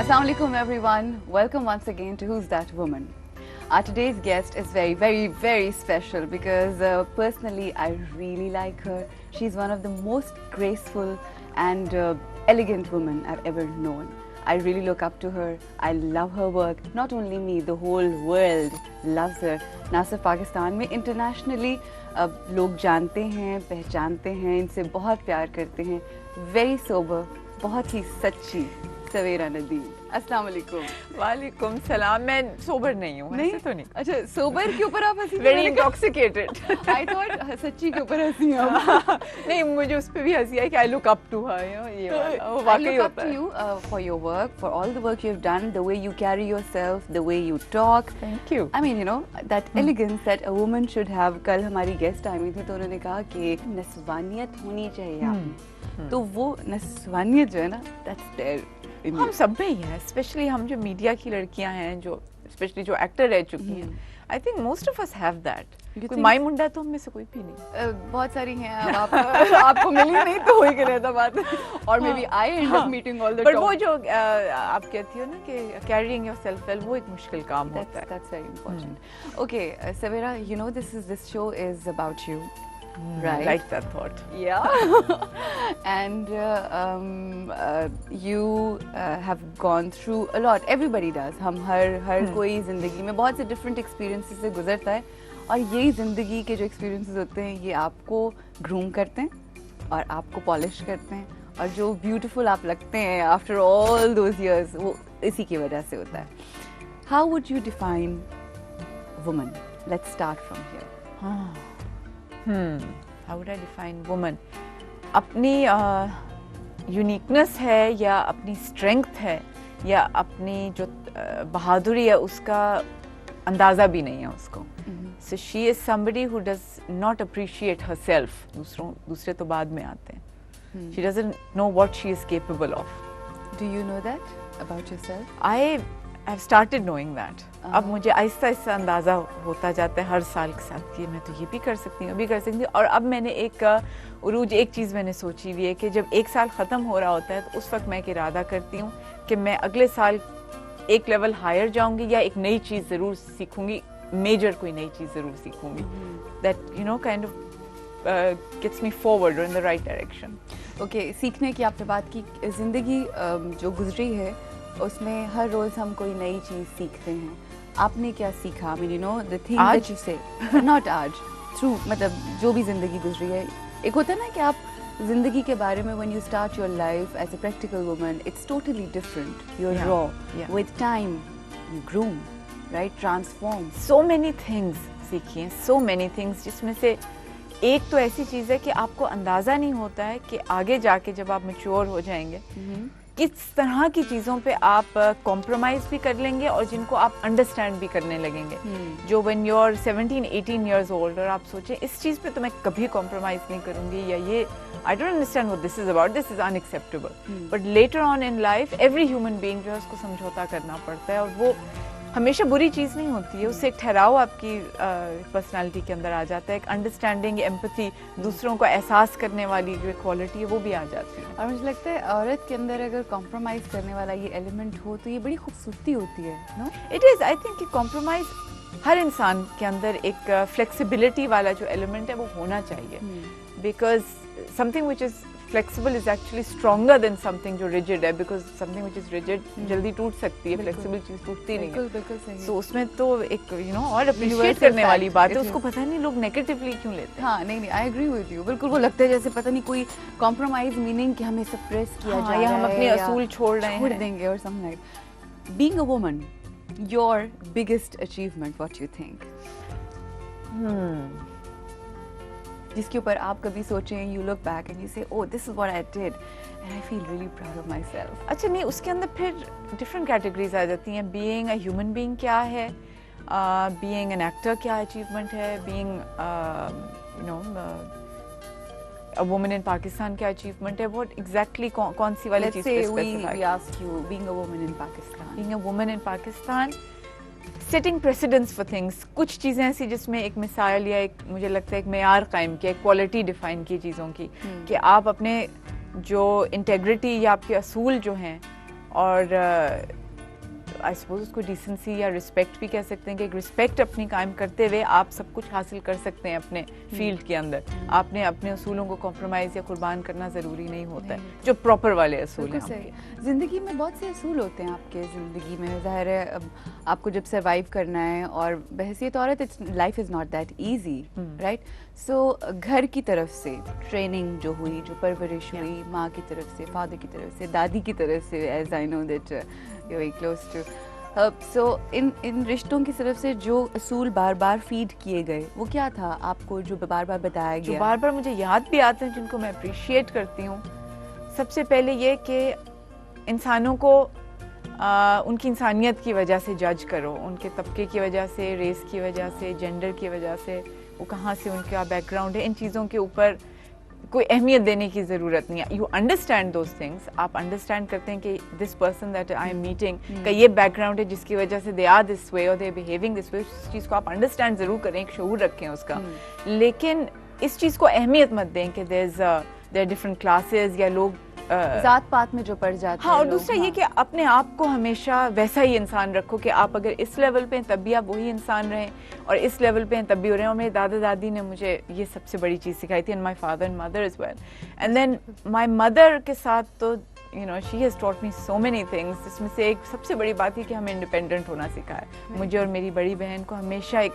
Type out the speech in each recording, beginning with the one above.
Assalamu alaikum everyone. Welcome once again to Who's That Woman. Our today's guest is very special because personally I really like her. She's one of the most graceful and elegant women I've ever known. I really look up to her. I love her work. Not only me, the whole world loves her. ना सिर्फ पाकिस्तान में, internationally लोग जानते हैं, पहचानते हैं, इनसे बहुत प्यार करते हैं. Very sober, बहुत ही सच्ची सवेरा नदीम. अस्सलाम वालेकुम. वालेकुम सलाम. मैं सोबर नहीं हूँ. नहीं तो नहीं. अच्छा, सोबर के ऊपर आप हंसी. Very intoxicated. I thought सच्ची के ऊपर हंसी आप. नहीं, मुझे उस पे भी हंसी है कि I look up to her, you know, ये वाला. I look up to you for your work, for all the work you've done, the way you carry yourself, the way you talk. Thank you. I mean, you know, that elegance that a woman should have. कल हमारी guest आई हुई थी तो उन्होंने कहा कि नस्वानियत होनी चाहिए आप में. तो वो नस्वानियत जो है ना, that's there. हम सब में ही है, स्पेशली हम जो मीडिया की लड़कियां हैं, जो स्पेशली जो एक्टर रह चुकी हैं. I think most of us have that. कोई माई मुंडा तो हम में से कोई भी नहीं. बहुत सारी हैं. अब आपको मिली नहीं तो हो ही गया था बात. और maybe I end up meeting all the time. पर वो जो आप कहती हो ना कि कैरिंग योरसेल्फ वेल, वो एक मुश्किल काम होता है. That's very important. Okay, Savera, you know this show is about you. Right. I like that thought. Yeah. And you have gone through a lot. Everybody does. हम हर कोई जिंदगी में बहुत से different experiences से गुजरता है. और यही जिंदगी के जो experiences होते हैं, ये आपको groom करते हैं और आपको polish करते हैं. और जो beautiful आप लगते हैं after all those years, वो इसी की वजह से होता है. How would you define woman? Let's start from here. How would I define woman? अपनी यूनिकनेस है या अपनी स्ट्रेंथ है या अपनी जो बहादुरी है, उसका अंदाज़ा भी नहीं है उसको. So she is somebody who does not appreciate herself. दूसरे तो बाद में आते हैं. She doesn't know what she is capable of. Do you know that about yourself? I have started knowing that. अब मुझे आहिस्ता आहिस्ता अंदाज़ा होता जाता है हर साल के साथ कि मैं तो ये भी कर सकती हूँ, अभी कर सकती हूँ. और अब मैंने एक चीज़ मैंने सोची हुई है कि जब एक साल ख़त्म हो रहा होता है तो उस वक्त मैं एक इरादा करती हूँ कि मैं अगले साल एक लेवल हायर जाऊँगी या एक नई चीज़ ज़रूर सीखूँगी, मेजर कोई नई चीज़ ज़रूर सीखूँगी. That you know kind of gets me forward in the right direction. Okay, सीखने की आपने बात की. ज़िंदगी जो गुजरी है उसमें हर रोज़ हम कोई नई चीज़ सीखते हैं. आपने क्या सीखा? I mean, you know, the thing that you say, not आज, through, मतलब जो भी ज़िंदगी गुजरी है. एक होता है ना कि आप ज़िंदगी के बारे में when you start your life as a practical woman, it's totally different. You're raw. With time, you groom, right? Transform. So many things सीखी हैं, so many things, जिसमें से एक तो ऐसी चीज़ है कि आपको अंदाज़ा नहीं होता है कि आगे जाके जब आप मैच्योर हो जाएंगे किस तरह की चीज़ों पे आप कॉम्प्रोमाइज़ भी कर लेंगे और जिनको आप अंडरस्टैंड भी करने लगेंगे. जो when you are 17-18 years old और आप सोचें इस चीज़ पे तो मैं कभी कॉम्प्रोमाइज़ नहीं करूँगी, या ये I don't understand what this is about, this is unacceptable. But later on in life every human being जो है उसको समझौता करना पड़ता है. और वो हमेशा बुरी चीज़ नहीं होती है. उससे एक ठहराव आपकी पर्सनालिटी के अंदर आ जाता है, एक अंडरस्टैंडिंग, एम्पैथी, दूसरों को एहसास करने वाली जो क्वालिटी है वो भी आ जाती है. और मुझे लगता है औरत के अंदर अगर कॉम्प्रोमाइज़ करने वाला ये एलिमेंट हो तो ये बड़ी खूबसूरती होती है. No, it is. I think कि कॉम्प्रोमाइज़ हर इंसान के अंदर एक फ्लेक्सिबिलिटी वाला जो एलिमेंट है वो होना चाहिए. Because something which is flexible is actually stronger than something जो rigid है, because something which is rigid जल्दी टूट सकती है, flexible चीज़ टूटती नहीं है. बिल्कुल सही. So उसमें तो एक और appreciate करने वाली बात है. उसको पता नहीं लोग negatively क्यों लेते हैं. हाँ, नहीं, I agree with you. बिल्कुल वो लगता है जैसे पता नहीं कोई compromise meaning कि हमें suppress किया जा रहा है या हम अपने असूल छोड़ देंगे or something like. Being a woman, your biggest achievement, what you think? जिसके ऊपर आप कभी सोचें, you look back and you say, oh, this is what I did and I feel really proud of myself. अच्छा, नहीं, उसके अंदर फिर different categories आ जाती हैं. Being a human being क्या है, being an actor क्या achievement है, being you know a woman in Pakistan क्या achievement है, what exactly कौन सी वाली चीज़ पे specify. Let's say we ask you, being a woman in Pakistan. Being a woman in Pakistan, setting precedents for things. कुछ चीज़ें ऐसी जिसमें एक मिसाल या एक, मुझे लगता है, एक मेयार कायम किया, एक क्वालिटी डिफाइन की चीज़ों की, कि आप अपने जो इंटेग्रिटी या आपके असूल जो हैं और आई सपोज उसको डिसेंसी या रिस्पेक्ट भी कह सकते हैं कि एक रिस्पेक्ट अपनी कायम करते हुए आप सब कुछ हासिल कर सकते हैं अपने फील्ड के अंदर। आपने अपने असूलों को कॉम्प्रोमाइज़ या कुर्बान करना ज़रूरी नहीं होता है, जो प्रॉपर वाले असूल हैं आपके। ज़िंदगी में बहुत से असूल होते हैं आपके ज़िंदगी में, ज़ाहिर है अब आपको जब सर्वाइव करना है, और बहसीत औरत life is not that easy, right. So घर की तरफ से ट्रेनिंग जो हुई, जो परवरिश हुई माँ की तरफ से, फादर की तरफ से, दादी की तरफ से, as I know that you very close to, so इन रिश्तों की तरफ से जो असूल बार बार फीड किए गए, वो क्या था आपको जो बार बार बताया गया? जो बार बार मुझे याद भी आते हैं, जिनको मैं अप्रिशिएट करती हूँ। सबसे पहले ये कि इंसानों को उनकी इंसानियत की वजह से जज करो, उनके तबके की वजह से, रेस की वजह से, जेंडर की वजह से, वो कहाँ से उनका बैकग्राउंड है, इन चीज़ों के ऊपर कोई अहमियत देने की ज़रूरत नहीं है। यू अंडरस्टैंड दोज थिंग्स, आप अंडरस्टैंड करते हैं कि this person that I am meeting का ये बैकग्राउंड है जिसकी वजह से दे आर दिस वे और दे बिहेविंग दिस वे। उस चीज़ को आप अंडरस्टैंड ज़रूर करें, एक शऊर रखें उसका, लेकिन इस चीज़ को अहमियत मत दें कि देयर डिफरेंट क्लासेस या लोग जात पात में जो पड़ जाते हैं। हाँ, और दूसरा ये कि अपने आप को हमेशा वैसा ही इंसान रखो कि आप अगर इस लेवल पे हैं तब भी आप वही इंसान रहें, और इस लेवल पे हैं तब भी हो रहे हैं। और मेरे दादा दादी ने मुझे ये सबसे बड़ी चीज़ सिखाई थी, and my father and mother as well. And then my mother के साथ तो you know she has taught me so many things, जिसमें से एक सबसे बड़ी बात है कि हमें इंडिपेंडेंट होना सिखाया मुझे और मेरी बड़ी बहन को, हमेशा एक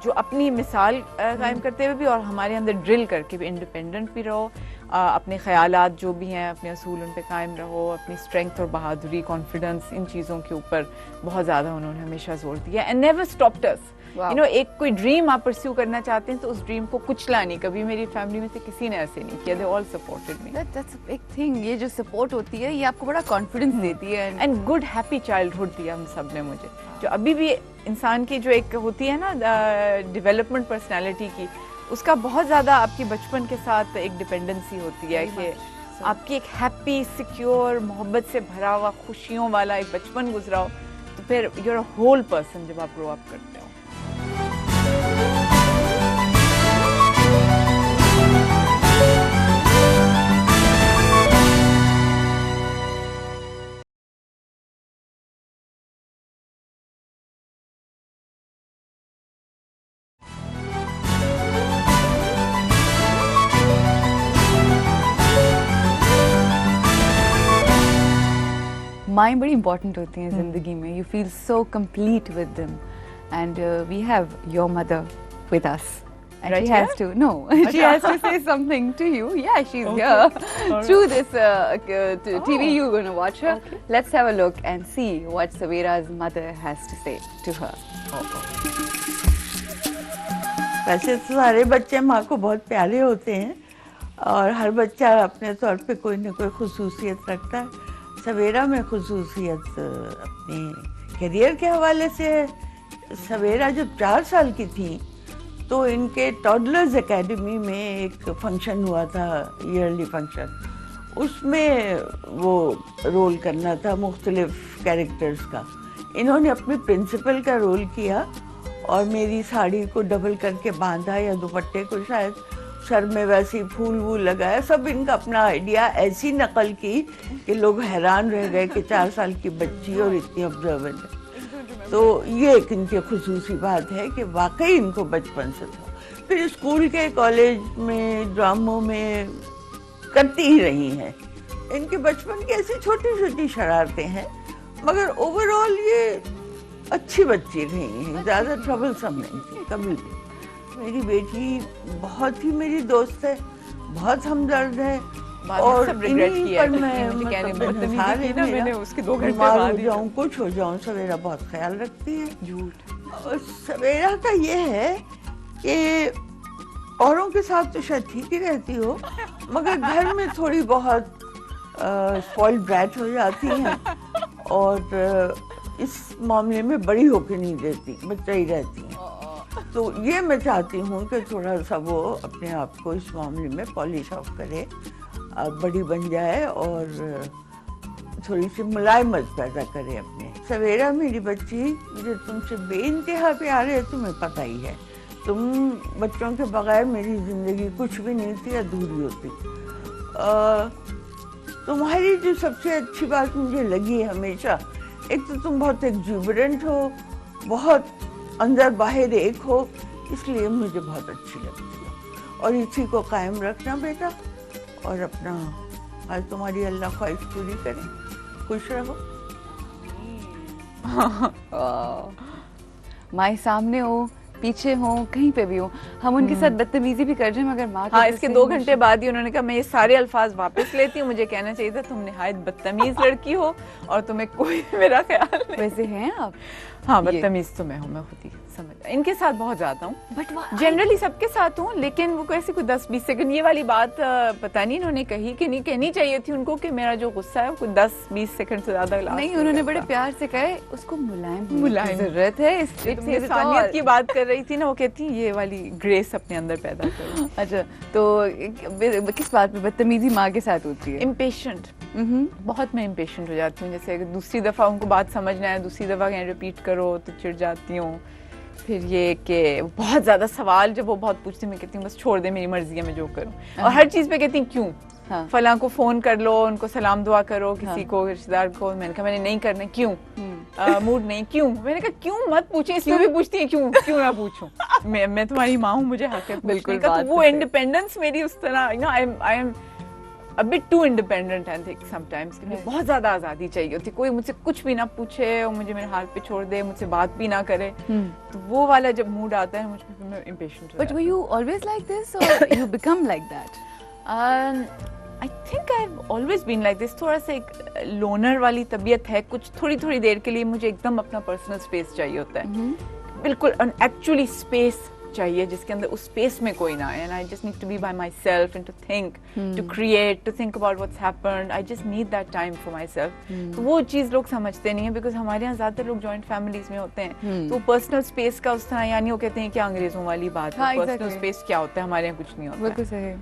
जो अपनी मिसाल कायम करते हुए भी और हमारे अंदर ड्रिल करके भी इंडिपेंडेंट भी रहो, अपने ख्यालात जो भी हैं, अपने असूल उन पे कायम रहो, अपनी स्ट्रेंथ और बहादुरी, कॉन्फिडेंस, इन चीज़ों के ऊपर बहुत ज़्यादा उन्होंने हमेशा जोर दिया। And never stopped us. You know, एक कोई ड्रीम आप परस्यू करना चाहते हैं तो उस ड्रीम को कुचला नहीं, कभी मेरी फैमिली में से किसी ने ऐसे नहीं किया। They all supported me. That's a big thing. ये जो सपोर्ट होती है ये आपको बड़ा कॉन्फिडेंस देती है, एंड गुड हैप्पी चाइल्डहुड दिया हम सब ने मुझे, जो अभी भी इंसान की जो एक होती है ना डेवलपमेंट पर्सनैलिटी की, उसका बहुत ज़्यादा आपकी बचपन के साथ एक डिपेंडेंसी होती है कि आपकी एक हैप्पी, सिक्योर, मोहब्बत से भरा हुआ, खुशियों वाला एक बचपन गुजरा हो, तो फिर यूर अ होल पर्सन जब आप ग्रो अप करते हो। माएँ बड़ी इंपॉर्टेंट होती हैं ज़िंदगी में। You feel so complete with them, and we have your mother with us. And Right she has here? to, no, she has to say something to you. Yeah, she's here. Through this TV, you're going to watch her. Okay. Let's have a look and see what Saveera's mother has to say to her. वैसे तो सारे बच्चे माँ को बहुत प्यारे होते हैं, और हर बच्चा अपने तौर पे कोई ना कोई खुसूसियत रखता है। सवेरा में खुसूसियत अपने करियर के हवाले से है। सवेरा जब 4 साल की थी तो इनके टॉडलर्स एकेडमी में एक फंक्शन हुआ था, ईयरली फंक्शन। उसमें वो रोल करना था मुख्तलिफ कैरेक्टर्स का। इन्होंने अपनी प्रिंसिपल का रोल किया और मेरी साड़ी को डबल करके बांधा, या दुपट्टे को शायद, सर में वैसे फूल वूल लगाया। सब इनका अपना आइडिया ऐसी नकल की कि लोग हैरान रह गए कि 4 साल की बच्ची और इतनी ऑब्जर्वेंट है। तो ये एक इनकी खुसूसी बात है कि वाकई इनको बचपन से था। फिर स्कूल के, कॉलेज में, ड्रामों में करती ही रही हैं। इनके बचपन की ऐसी छोटी छोटी शरारतें हैं, मगर ओवरऑल ये अच्छी बच्ची रही हैं, ज़्यादा ट्रबलसम नहीं थी कभी भी। मेरी बेटी बहुत ही मेरी दोस्त है, बहुत हमदर्द है, और इन्हीं पर मैं मैंने उसके 2 घंटे बीमार हो बाद जाऊं, कुछ हो जाऊं, सवेरा बहुत ख्याल रखती है। झूठ। और सवेरा का ये है कि औरों के साथ तो शायद ठीक ही रहती हो, मगर घर में थोड़ी बहुत स्पॉइल्ड ब्रैट हो जाती हैं, और इस मामले में बड़ी होके नहीं देती, बच्चा ही रहती हैं। तो ये मैं चाहती हूँ कि थोड़ा सा वो अपने आप को इस मामले में पॉलिश ऑफ करे, बड़ी बन जाए और थोड़ी सी मुलायमत पैदा करे अपने। सवेरा मेरी बच्ची, मुझे तुमसे बेइंतहा प्यार है, तुम्हें पता ही है। तुम बच्चों के बगैर मेरी ज़िंदगी कुछ भी नहीं थी, अधूरी होती। तुम्हारी जो सबसे अच्छी बात मुझे लगी है हमेशा, एक तो तुम बहुत एग्जूबरेंट हो, बहुत अंदर बाहर एक हो, इसलिए मुझे बहुत अच्छी लगती हो। और इसी को कायम रखना बेटा, और अपना आज तुम्हारी अल्लाह ख्वाहिश पूरी करे, खुश रहो। माए सामने हो, पीछे हो, कहीं पे भी हो, हम उनके साथ बदतमीजी भी कर जाए मगर माँ हाँ, इसके 2 घंटे बाद ही उन्होंने कहा मैं ये सारे अल्फाज वापस लेती हूँ, मुझे कहना चाहिए था तुम निहायत बदतमीज लड़की हो और तुम्हें कोई मेरा ख्याल नहीं। वैसे हैं आप? हाँ, बदतमीज तो मैं हूँ, मैं खुद ही समझ, इनके साथ बहुत ज्यादा हूँ, बट जनरली सबके साथ हूँ, लेकिन वो कैसे कोई 10-20 सेकंड ये वाली बात पता नहीं इन्होंने कही कि नहीं, कहनी चाहिए थी उनको कि मेरा जो गुस्सा है वो 10-20 सेकंड से ज्यादा लास्ट नहीं, उन्होंने बड़े प्यार से कहे उसको मुलायम होने की जरूरत है, इसलिए तुमने इंसानियत की बात कर रही थी ना, वो कहती ये वाली ग्रेस अपने अंदर पैदा करो। अच्छा, तो किस बात पे बदतमीजी माँ के साथ होती है? इम्पेशेंट, बहुत मैं इम्पेशेंट हो जाती हूँ। जैसे अगर दूसरी दफ़ा उनको बात समझना है, दूसरी दफ़ा कहीं रिपीट करो तो चिढ़ जाती हूँ। फिर ये कि बहुत ज़्यादा सवाल जब वो बहुत पूछती मैं कहती हूँ बस छोड़ दे, मेरी मर्जी है, मैं जो करूँ। और हर चीज़ पे कहती हूँ क्यों, हाँ। फलां को फ़ोन कर लो, उनको सलाम दुआ करो, किसी को रिश्तेदार को, मैंने कहा मैंने नहीं करना, क्यों मूड नहीं, क्यों, मैंने कहा क्यों मत पूछे, इसलिए भी पूछती है क्यों, क्यों ना पूछूं, मैं तुम्हारी माँ हूँ, मुझे हक है पूछने का। तो वो इंडिपेंडेंस मेरी उस तरह, you know, I am a bit too independent I think sometimes, मुझे बहुत ज़्यादा आज़ादी चाहिए होती, कोई मुझसे कुछ भी ना पूछे और मुझे मेरे हाल पे छोड़ दे, मुझसे बात भी ना करे, तो वो वाला जब मूड आता है मुझे, मैं impatient हो जाती हूँ। But were you always like this or you become like that? I think I've always been like this, थोड़ा सा एक लोनर वाली तबीयत है, कुछ थोड़ी देर के लिए मुझे एकदम अपना पर्सनल स्पेस चाहिए होता है, बिल्कुल एक्चुअली स्पेस चाहिए जिसके अंदर उस स्पेस में कोई ना है, and I just need to be by myself and to think, to create, to think about what's happened. I just need that time for myself. तो वो चीज़ लोग समझते नहीं है, because हमारे यहाँ ज़्यादातर लोग जॉइंट फैमिलीज में होते हैं, तो पर्सनल स्पेस का उस तरह, यानी वो कहते हैं कि अंग्रेजों वाली बात है, पर्सनल स्पेस क्या होता है, हमारे यहाँ कुछ नहीं होता। बिल्कुल सही।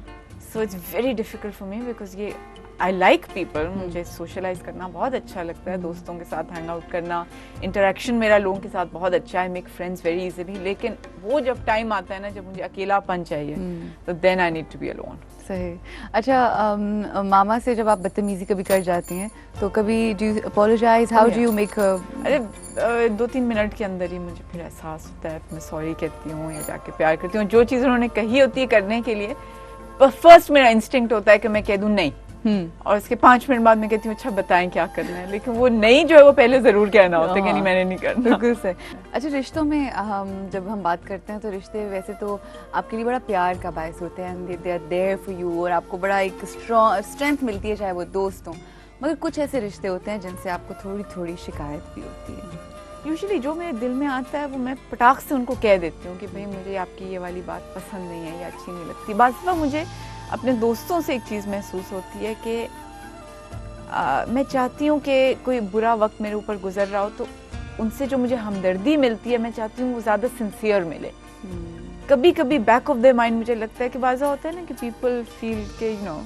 So it's very difficult for me because ये I like people, मुझे सोशलाइज करना बहुत अच्छा लगता है, दोस्तों के साथ हैंग आउट करना, इंटरेक्शन मेरा लोगों के साथ बहुत अच्छा है, मेक फ्रेंड्स वेरी इजीली, लेकिन वो जब टाइम आता है ना जब मुझे अकेलापन चाहिए, तो then I need to be alone. सही। अच्छा, मामा से जब आप बदतमीजी कभी कर जाती हैं तो कभी do you apologize, how do you make? अरे 2-3 मिनट के अंदर ही मुझे फिर एहसास होता है, मैं सॉरी कहती हूँ या जाके प्यार करती हूँ, जो चीज़ उन्होंने कही होती है करने के लिए, फर्स्ट मेरा इंस्टिंक्ट होता है कि मैं कह दूँ नहीं, और इसके 5 मिनट बाद मैं कहती हूँ अच्छा बताएं क्या करना है, लेकिन वो नहीं जो है वो पहले जरूर कहना होता है कि नहीं मैंने नहीं करना। बिल्कुल सही। अच्छा, रिश्तों में जब हम बात करते हैं तो रिश्ते वैसे तो आपके लिए बड़ा प्यार का बायस होते हैं, they are there for you, और आपको बड़ा एक स्ट्रेंथ मिलती है, चाहे वो दोस्त हों, मगर कुछ ऐसे रिश्ते होते हैं जिनसे आपको थोड़ी शिकायत भी होती है। यूजुअली जो मेरे दिल में आता है वो मैं पटाख से उनको कह देती हूँ कि भाई मुझे आपकी ये वाली बात पसंद नहीं है या अच्छी नहीं लगती। बात मुझे अपने दोस्तों से एक चीज़ महसूस होती है कि मैं चाहती हूँ कि कोई बुरा वक्त मेरे ऊपर गुजर रहा हो तो उनसे जो मुझे हमदर्दी मिलती है, मैं चाहती हूँ वो ज़्यादा सिंसियर मिले। कभी कभी बैक ऑफ द माइंड मुझे लगता है कि बाज़ा होता है ना कि पीपल फील के you know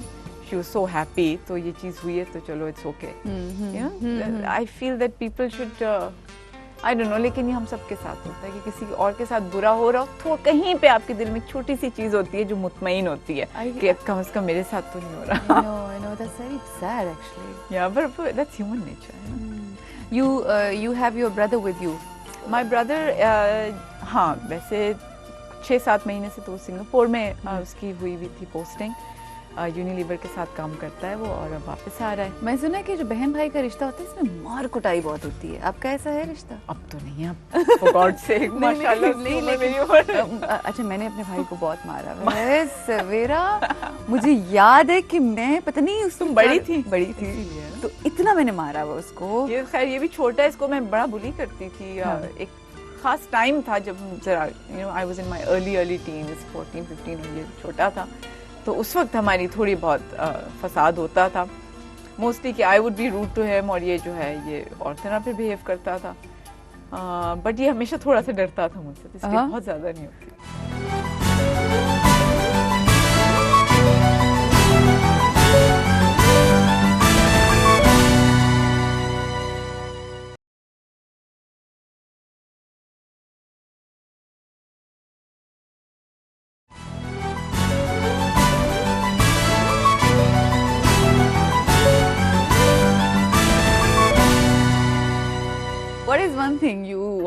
she was so happy, तो ये चीज़ हुई है तो चलो it's okay, you know, I feel that people should, I don't know, लेकिन ये हम सबके साथ होता है कि किसी और के साथ बुरा हो रहा हो तो कहीं पे आपके दिल में एक छोटी सी चीज होती है जो मुतमईन होती है कि कम से कम मेरे साथ तो नहीं हो रहा। I know, that's very sad actually. Yeah, but that's human nature. You have your brother with you. My brother, हाँ, वैसे 6-7 महीने से तो सिंगापुर में उसकी हुई थी पोस्टिंग, यूनिलीवर के साथ काम करता है वो, और अब वापस आ रहा है। मैं सुना कि जो बहन भाई का रिश्ता होता है इसमें मार कुटाई बहुत होती है, आपका ऐसा है रिश्ता? अब तो नहीं, अब for God's sake, माशाल्लाह नहीं, लेकिन अच्छा, मैंने अपने भाई को बहुत मारा है सवेरा, मुझे याद है कि मैं पता नहीं उस तुम बड़ी थी तो इतना मैंने मारा हुआ उसको। ये खैर ये भी छोटा है, इसको मैं बड़ा बुली करती थी। एक खास टाइम था जब जरा you know I was in my early teens, 14-15, और ये छोटा था, तो उस वक्त हमारी थोड़ी बहुत फसाद होता था, मोस्टली कि I would be rude to him, और ये जो है ये और तरह पे बिहेव करता था, बट ये हमेशा थोड़ा सा डरता था मुझसे, इसलिए बहुत ज़्यादा नहीं होती।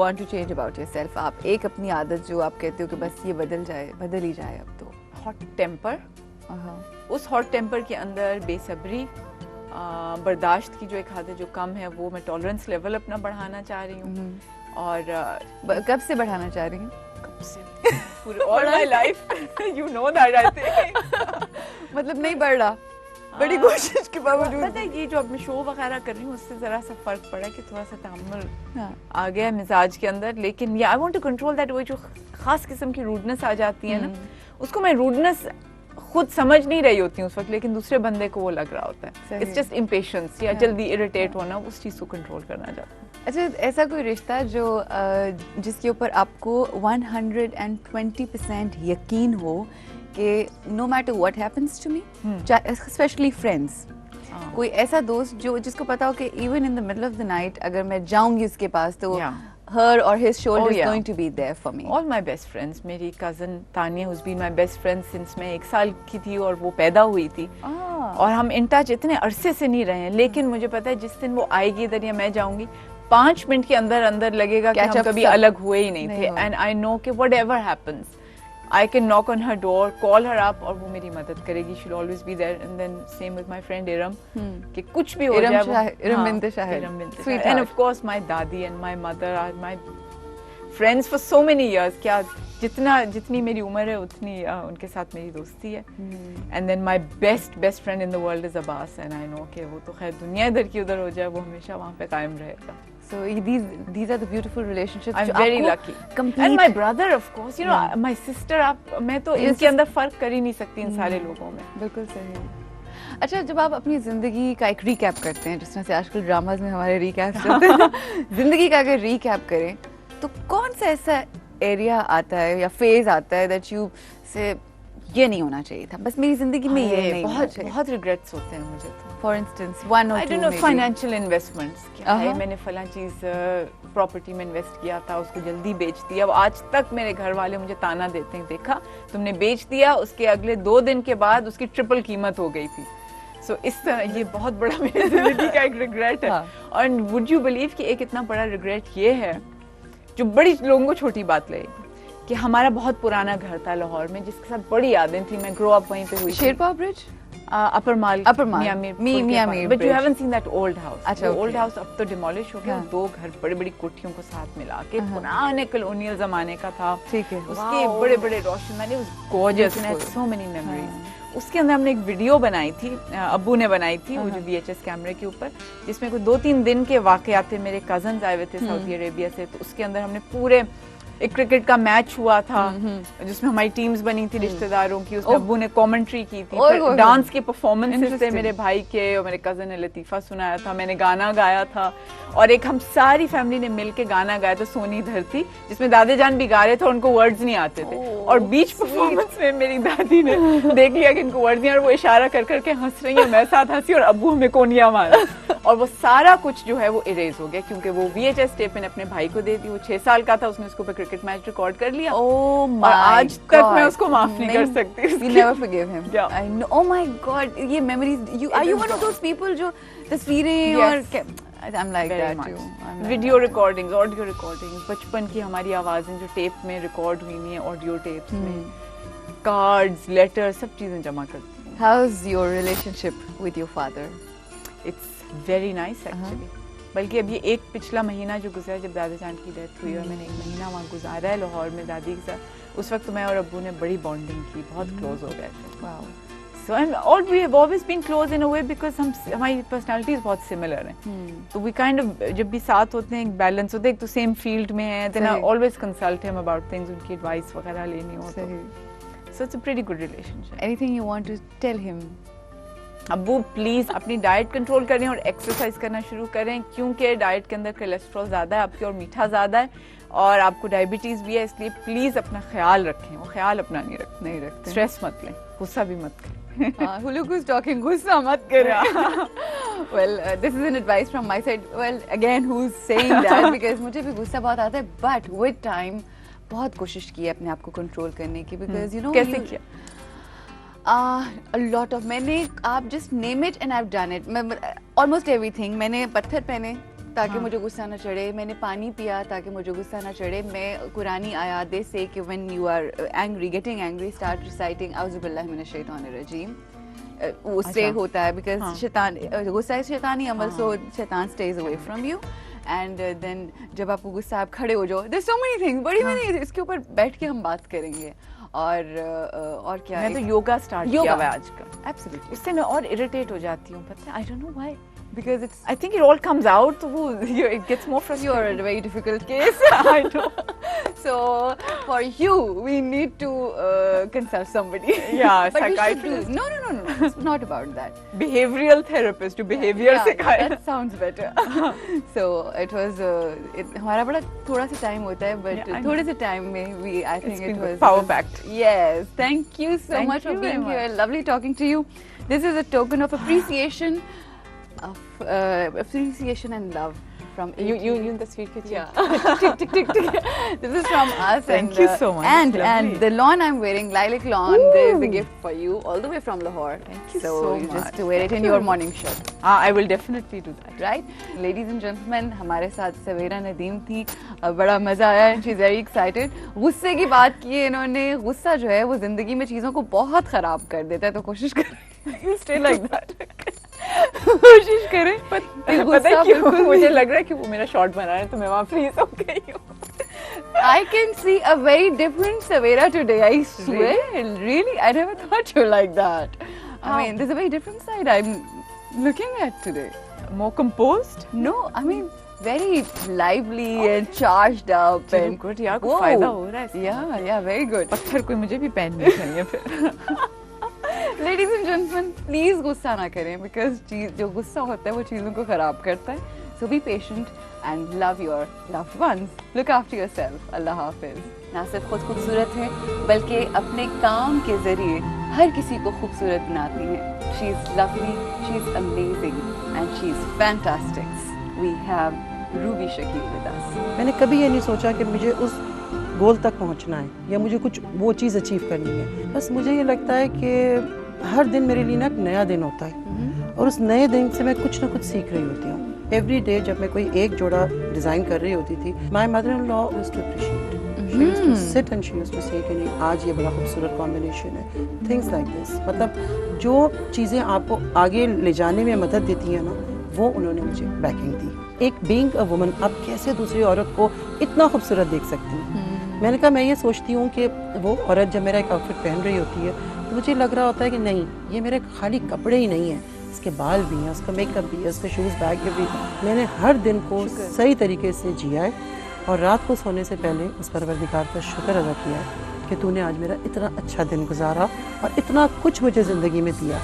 want to change about yourself? आप एक अपनी आदत जो आप कहते हो कि बस ये बदल ही जाए अब तो. हॉट टेम्पर, उस हॉट टेम्पर के अंदर बेसब्री, बर्दाश्त की जो एक आदत जो कम है, वो मैं टॉलरेंस लेवल अपना बढ़ाना चाह रही हूँ. और कब से बढ़ाना चाह रही हैं? कब से पूरे all my life, you know that I think. मतलब नहीं बढ़ रहा, बड़ी कोशिश के बावजूद. पता है ये जो अब मैं शो वगैरह कर रही हूँ उससे जरा सा फर्क पड़ा कि थोड़ा सा तहम्मुल आ गया है मिजाज के अंदर. लेकिन I want to control that. वो जो खास किस्म की रूडनेस आ जाती है ना, उसको मैं रूडनेस खुद समझ नहीं रही होती हूँ उस वक्त, लेकिन दूसरे बंदे को वो लग रहा होता है. इट्स जस्ट इम्पेशंस या जल्दी इरिटेट होना, उस चीज को कंट्रोल करना चाहती हूँ. अच्छा, ऐसा कोई रिश्ता जो जिसके ऊपर आपको 120% यकीन हो कि no matter what happens to me, specially friends, कोई ऐसा दोस्त जो जिसको पता हो कि even in the middle of the night अगर मैं जाऊंगी उसके पास तो her or his shoulder is going to be there for me. All my best friends, मेरी cousin Tania who's been my best friend since मैं 1 साल की थी और वो पैदा हुई थी. और हम इन टच इतने अरसे से नहीं रहे हैं, लेकिन मुझे पता है जिस दिन वो आएगी इधर या मैं जाऊंगी, 5 मिनट के अंदर अंदर लगेगा कि हम कभी अलग हुए ही नहीं थे. एंड आई नो कि whatever happens, I can knock on her door, call her up, और वो मेरी मदद करेगी. She'll always be there. And then same with my friend Iram, कि कुछ भी हो जाए वो. Iram Binte Shahid. And of course my dadi and my mother are my friends for so many years. क्या जितनी मेरी उम्र है उतनी उनके साथ मेरी दोस्ती है. And then my best friend in the world is Abbas, and I know कि वो तो खैर दुनिया इधर की उधर हो जाए, वो हमेशा वहाँ पे कायम रहेगा. So these are the beautiful relationships. I'm very lucky. And my brother, of course, you know, my sister. मैं तो इनके अंदर फर्क कर ही नहीं सकती इन सारे लोगों में. बिल्कुल सही. अच्छा, जब आप अपनी जिंदगी का एक रिकैप करते हैं, जिस तरह से आजकल ड्रामाज में हमारे रिकैप चलते हैं, जिंदगी का अगर रिकैप करें तो कौन सा ऐसा एरिया आता है या फेज आता है दैट यू से ये नहीं होना चाहिए था, बस मेरी जिंदगी में ये नहीं होना चाहिए? बहुत रिग्रेट्स होते हैं मुझे तो. फॉर इंस्टेंस वन और I don't know, financial investments क्या है. मैंने फलां चीज प्रॉपर्टी में इन्वेस्ट किया था, उसको जल्दी बेच दिया. अब आज तक मेरे घर वाले मुझे ताना देते हैं, देखा तुमने बेच दिया, उसके अगले 2 दिन के बाद उसकी ट्रिपल कीमत हो गई थी. सो इस तरह ये बहुत बड़ा मेरी जिंदगी का एक रिग्रेट है. और वुड यू बिलीव कि एक इतना बड़ा रिग्रेट ये है जो बड़ी लोगों को छोटी बात लगेगी, कि हमारा बहुत पुराना घर था लाहौर में जिसके साथ बड़ी यादें थी. मैं ग्रो अप वहीं पे हुई. Sherpao bridge, upper mall, Mian Mir. But you haven't seen that old house. अच्छा, ओल्ड हाउस अब तो डिमोलिश हो गया. 2 घर बड़ी बड़ी कोठियों को साथ मिला के पुराने कॉलोनियल जमाने का था. ठीक है. उसके बड़े बड़े रोशनदानी, it was gorgeous and so many memories. उसके अंदर हमने एक वीडियो बनाई थी, अब्बू ने बनाई थी, वो जो VHS कैमरे के ऊपर, जिसमें कोई 2-3 दिन के वाकयात थे. मेरे कजन्स आए हुए थे सऊदी अरेबिया से, तो उसके अंदर हमने पूरे एक क्रिकेट का मैच हुआ था जिसमें हमारी टीम्स बनी थी रिश्तेदारों की. उसमें अब्बू ने कमेंट्री की थी, डांस के परफॉर्मेंसेस थे मेरे भाई के, और मेरे कजन ने लतीफा सुनाया था, मैंने गाना गाया था, और एक हम सारी फैमिली ने मिलके गाना गाया था, सोनी धरती, जिसमें दादी जान भी गा रहे थे, उनको वर्ड्स नहीं आते थे. और बीच परफॉर्मेंस में मेरी दादी ने देख लिया कि इनको वर्ड्स नहीं, और वो इशारा कर करके हंस रही है, मैं साथ हंसी, और अब्बू हमें कोनिया मारा. और वो सारा कुछ जो है वो इरेज हो गया, क्योंकि वो VHS टेप मैंने अपने भाई को दे दी. वो 6 साल का था, उसने उसके ऊपर क्रिकेट मैच रिकॉर्ड कर लिया. और आज तक मैं उसको माफ नहीं कर सकती. You never forgive him. I know. Oh my God, ये memories. Are you one of those people जो तस्वीरें और I'm like that too. Video recordings, audio recordings, बचपन की हमारी आवाजें जो टेप में रिकॉर्ड हुई हैं, ऑडियो टेप्स में, कार्ड्स, लेटर, सब चीजें जमा करती हूँ. How's your relationship with your father? It's very nice actually. बल्कि अब ये एक पिछला महीना जो गुजरा जब दादी जान की डेथ हुई, और मैंने 1 महीना वहाँ गुजारा है लाहौर में दादी के साथ, उस वक्त मैं और अब्बू ने बड़ी बॉन्डिंग की, बहुत क्लोज हो गए थे. Wow. So and we have always been close in a way because हमारी पर्सनालिटीज बहुत सिमिलर हैं. तो we kind of जब भी साथ होते हैं, एक बैलेंस होता है, एक तो सेम फील्ड में है, then I always consult him about things, उनकी एडवाइस वगैरह लेनी हो तो. So it's a pretty good relationship. Anything you want to tell him? अब्बू प्लीज अपनी डाइट कंट्रोल करें और एक्सरसाइज करना शुरू करें, क्योंकि डाइट के अंदर कोलेस्ट्रॉल ज्यादा है आपके और मीठा ज्यादा है, और आपको डायबिटीज भी है, इसलिए प्लीज अपना ख्याल रखें. वो ख्याल अपना नहीं रखते. स्ट्रेस मत लें, गुस्सा भी मत करें. Huluk is talking, गुस्सा मत करें. Well, this is an advice from my side. Well, again, who's saying that? Because मुझे भी गुस्सा बहुत आता है, but with time बहुत कोशिश की है अपने आप को कंट्रोल करने की, because you know कैसे किया? A lot of मैंने, आप just name it and I've done it. almost everything. मैंने पत्थर पहने, ताकि मुझे गुस्सा ना चढ़े, मैंने पानी पिया ताकि मुझे गुस्सा ना चढ़े, मैं कुरानी आयात दे से कि when you are angry, getting angry, start reciting औज़ु बिल्लाहि मिनश शैतानिर रजीम। उससे होता है बिकॉज शैतान, गुस्सा इज शैतानी अमल, सो शैतान stays away from you. And then जब आपको गुस्सा, आप खड़े हो जाओ, देयर सो मेनी थिंग्स, बड़ी मैंने इसके ऊपर बैठ के हम बात करेंगे। और क्या, मैं तो योगा स्टार्ट किया हुआ है आजकल। एब्सोल्युटली, उससे मैं और इरिटेट हो जाती हूँ, पता है, I don't know why, because it's, I think it all comes out, so it gets more frustrating. you're a very difficult case. I know. So for you, we need to consult somebody. Yeah, But we should psychiatrist. do, no, it's not about that. Behavioral therapist, to behavior Yeah, सिखाए। that sounds better. So it was, हमारा बड़ा थोड़ा सा time होता है, but Yeah, I know. थोड़े से time में I think It's it been was power-packed. Yes, thank you so Thank much for you very being here. much. Lovely talking to you. This is a token of appreciation, appreciation and love from You in तस्वीर खींची। Yeah. Tick, tick, tick, tick. This is from us. Thank and, you so much. And It's lovely. the lawn I'm wearing, lilac lawn, there is a gift for you, all the way from Lahore. Thank you so so you just much. wear it in Thank your you. morning shirt, I will definitely do that. right? Ladies and gentlemen, हमारे साथ सवेरा नदीम थी, बड़ा मजा आया. She's very excited. गुस्से की बात की है इन्होंने. गुस्सा जो है वो जिंदगी में चीजों को बहुत खराब कर देता है, तो कोशिश करें stay like that. कोशिश करें. पता है क्यों मुझे लग रहा है कि वो मेरा शॉर्ट बना रहा है, तो मैं वहाँ फ्रीज हो गई हूँ। I can see a very different Savera today, I swear. Really? I never thought you like that. I mean, there's a very different side I'm looking at today. More composed? No, I mean, very lively and charged up. चलो And good यार, कुछ Whoa. फायदा हो रहा है इससे। Yeah, very good. पत्थर कोई मुझे भी पहननी चाहिए फिर। Ladies and gentlemen, please गुस्सा ना करें, because जो गुस्सा होता है वो चीज़ों को खराब करता है. So be patient and love your loved ones. Look after yourself. अल्लाह हाफिज. ना सिर्फ खुद खूबसूरत है, बल्कि अपने काम के जरिए हर किसी को खूबसूरत बनाती हैं. She is lovely, she is amazing, and she is fantastic. We have Ruby Shakil with us. मैंने कभी ये नहीं सोचा कि मुझे उस गोल तक पहुंचना है या मुझे कुछ वो चीज़ अचीव करनी है. बस मुझे ये लगता है कि हर दिन मेरे लिए ना एक नया दिन होता है और उस नए दिन से मैं कुछ ना कुछ सीख रही होती हूँ. एवरी डे जब मैं कोई एक जोड़ा डिज़ाइन कर रही होती थी, my mother in law used to appreciate. She used to sit and she used to say कि नहीं आज ये बड़ा खूबसूरत कॉम्बिनेशन है. Things like this. मतलब जो चीज़ें आपको आगे ले जाने में मदद देती हैं ना, वो उन्होंने मुझे बैकिंग दी. एक बीइंग अ वुमन आप कैसे दूसरी औरत को इतना खूबसूरत देख सकती हैं. मैंने कहा मैं ये सोचती हूँ कि वो औरत जब मेरा एक आउटफिट पहन रही होती है तो मुझे लग रहा होता है कि नहीं, ये मेरे खाली कपड़े ही नहीं हैं, इसके बाल भी हैं, उसका मेकअप भी है, उसके शूज़ बैग भी. मैंने हर दिन को सही तरीके से जिया है और रात को सोने से पहले उस परवरदिगार का शुक्र अदा किया है कि तूने आज मेरा इतना अच्छा दिन गुजारा और इतना कुछ मुझे ज़िंदगी में दिया.